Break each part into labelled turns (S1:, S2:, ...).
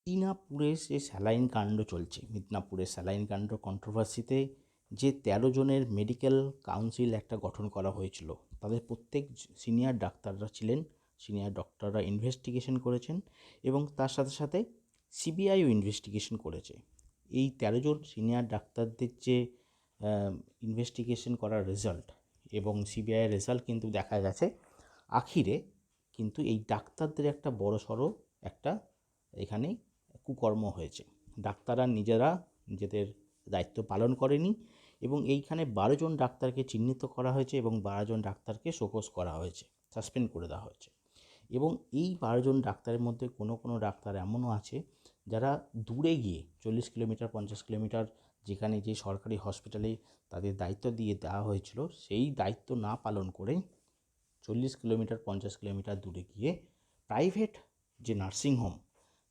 S1: মিদনাপুরে যে স্যালাইন কাণ্ড চলছে, মিদনাপুরের স্যালাইন কাণ্ড কন্ট্রোভার্সিতে যে ১৩ জনের মেডিকেল কাউন্সিল একটা গঠন করা হয়েছিল, তাদের প্রত্যেক সিনিয়র ডাক্তাররা ছিলেন। সিনিয়র ডক্টররা ইনভেস্টিগেশন করেছেন এবং তার সাথে সাথে সিবিআইও ইনভেস্টিগেশন করেছে। এই ১৩ জন সিনিয়র ডাক্তারদের যে ইনভেস্টিগেশন করার রেজাল্ট এবং সিবিআইয়ের রেজাল্ট কিন্তু দেখা গেছে আখিরে কিন্তু এই ডাক্তারদের একটা বড়সড় একটা এখানে কুকর্ম হয়েছে। ডাক্তাররা নিজেরা নিজেদের দায়িত্ব পালন করেনি এবং এইখানে ১২ জন ডাক্তারকে চিহ্নিত করা হয়েছে এবং ১২ জন ডাক্তারকে শোকজ করা হয়েছে, সাসপেন্ড করে দেওয়া হয়েছে। এবং এই ১২ জন ডাক্তারের মধ্যে কোনো ডাক্তার এমনও আছে যারা দূরে গিয়ে ৪০ কিলোমিটার ৫০ কিলোমিটার যেখানে যে সরকারি হসপিটালে তাদের দায়িত্ব দিয়ে দেওয়া হয়েছিল, সেই দায়িত্ব না পালন করে ৪০ কিলোমিটার ৫০ কিলোমিটার দূরে গিয়ে প্রাইভেট যে নার্সিংহোম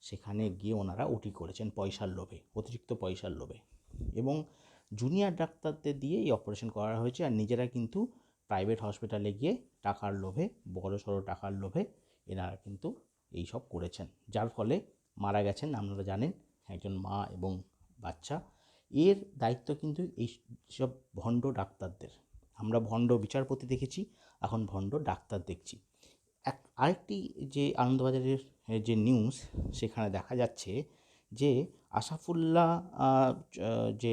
S1: সেখানে গিয়ে ওনারা ওটি করেছেন পয়সার লোভে, অতিরিক্ত পয়সার লোভে। এবং জুনিয়র ডাক্তারদের দিয়ে এই অপারেশন করা হয়েছে আর নিজেরা কিন্তু প্রাইভেট হসপিটালে গিয়ে টাকার লোভে, বড়সড় টাকার লোভে এনারা কিন্তু এইসব করেছেন, যার ফলে মারা গেছেন। আপনারা জানেন একজন মা এবং বাচ্চা। এর দায়িত্ব কিন্তু এই সব ভণ্ড ডাক্তারদের। আমরা ভণ্ড বিচারপতি দেখেছি, এখন ভণ্ড ডাক্তার দেখছি। আরেকটি যে আনন্দবাজারের যে নিউজ, সেখানে দেখা যাচ্ছে যে আসাফুল্লাহ যে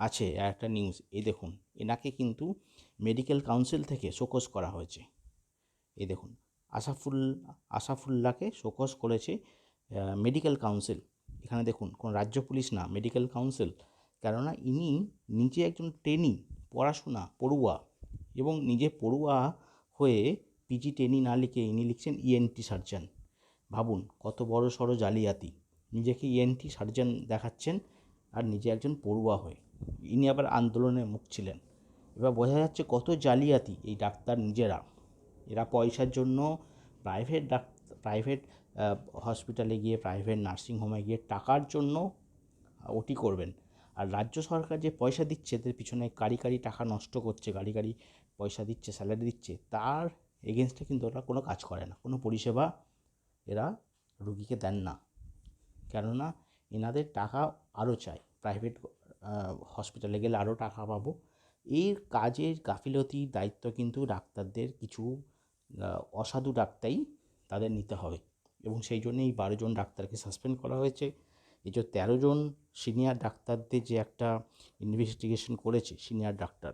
S1: আছে একটা নিউজ, এই দেখুন এনাকে কিন্তু মেডিকেল কাউন্সিল থেকে শোকজ করা হয়েছে। এই দেখুন আসাফুল্লাহকে শোকজ করেছে মেডিকেল কাউন্সিল। এখানে দেখুন কোনো রাজ্য পুলিশ না, মেডিকেল কাউন্সিল। কেননা ইনি নিজে একজন ট্রেনি, পড়ুয়া এবং নিজে পড়ুয়া হয়ে পিজি ট্রেনি না লিখে ইনি লিখছেন ইএনটি সার্জন। ভাবুন কত বড় সড়ো জালিয়াতি, নিজেকে ইএনটি সার্জন দেখাচ্ছেন আর নিজে একজন পড়ুয়া হয়ে। ইনি আবার আন্দোলনের মুখ ছিলেন। এবার বোঝা যাচ্ছে কত জালিয়াতি এই ডাক্তার নিজেরা। এরা পয়সার জন্য প্রাইভেট হসপিটালে গিয়ে, প্রাইভেট নার্সিংহোমে গিয়ে টাকার জন্য ওটি করবেন। আর রাজ্য সরকার যে পয়সা দিচ্ছে, এদের পিছনে কারি টাকা নষ্ট করছে, কারি পয়সা দিচ্ছে, স্যালারি দিচ্ছে, তার এগেনস্টে কিন্তু ওরা কোনো কাজ করে না, কোনো পরিষেবা এরা রুগীকে দেন না। কেননা এনাদের টাকা আরও চাই, প্রাইভেট হসপিটালে গেলে আরও টাকা পাবো। এর কাজের গাফিলতির দায়িত্ব কিন্তু ডাক্তারদের, কিছু অসাধু ডাক্তারই তাদের নিতে হবে এবং সেই জন্যই এই ১২ জন ডাক্তারকে সাসপেন্ড করা হয়েছে। এই যে ১৩ জন সিনিয়র ডাক্তারদের যে একটা ইনভেস্টিগেশন করেছে সিনিয়র ডাক্তার,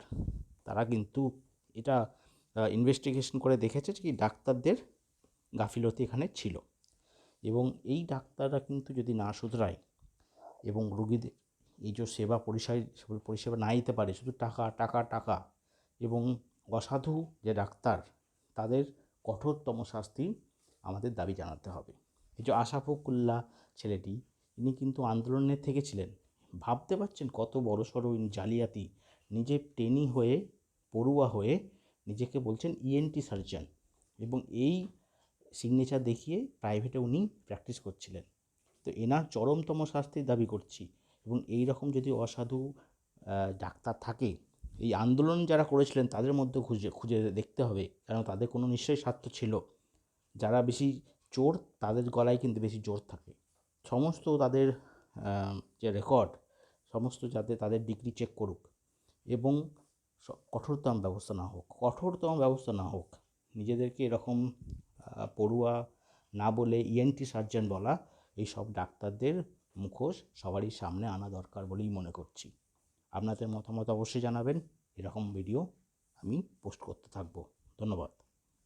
S1: তারা কিন্তু এটা ইনভেস্টিগেশন করে দেখেছে যে কি ডাক্তারদের গাফিলতি এখানে ছিল। এবং এই ডাক্তাররা কিন্তু যদি না শুধরায় এবং রুগীদের এই যে পরিষেবা না দিতে পারে, শুধু টাকা এবং অসাধু যে ডাক্তার, তাদের কঠোরতম শাস্তি আমাদের দাবি জানাতে হবে। এই যে আশাফাকুল্লাহ ছেলেটি, ইনি কিন্তু আন্দোলনের থেকে ছিলেন। ভাবতে পারছেন কত বড়সড় জালিয়াতি। নিজে ট্রেনি হয়ে, পড়ুয়া হয়ে নিজেকে বলছেন ইএনটি সার্জন এবং এই সিগনেচার দেখিয়ে প্রাইভেটে উনি প্র্যাকটিস করছিলেন। তো এনার চরমতম শাস্তির দাবি করছি। এবং এই রকম যদি অসাধু ডাক্তার থাকে, এই আন্দোলন যারা করেছিলেন তাদের মধ্যে খুঁজে দেখতে হবে, কারণ তাদের কোনো নিশ্চয়ই স্বার্থ ছিল। যারা বেশি চোর, তাদের গলায় কিন্তু বেশি জোর থাকে। সমস্ত তাদের যে রেকর্ড, সমস্ত যাতে তাদের ডিগ্রি চেক করুক এবং কঠোরতম ব্যবস্থা না হোক। নিজেদেরকে এরকম পড়ুয়া না বলে ইএনটি সার্জন বলা, এই সব ডাক্তারদের মুখোশ সবারই সামনে আনা দরকার বলেই মনে করছি। আপনাদের মতামত অবশ্যই জানাবেন। এরকম ভিডিও আমি পোস্ট করতে থাকবো। ধন্যবাদ।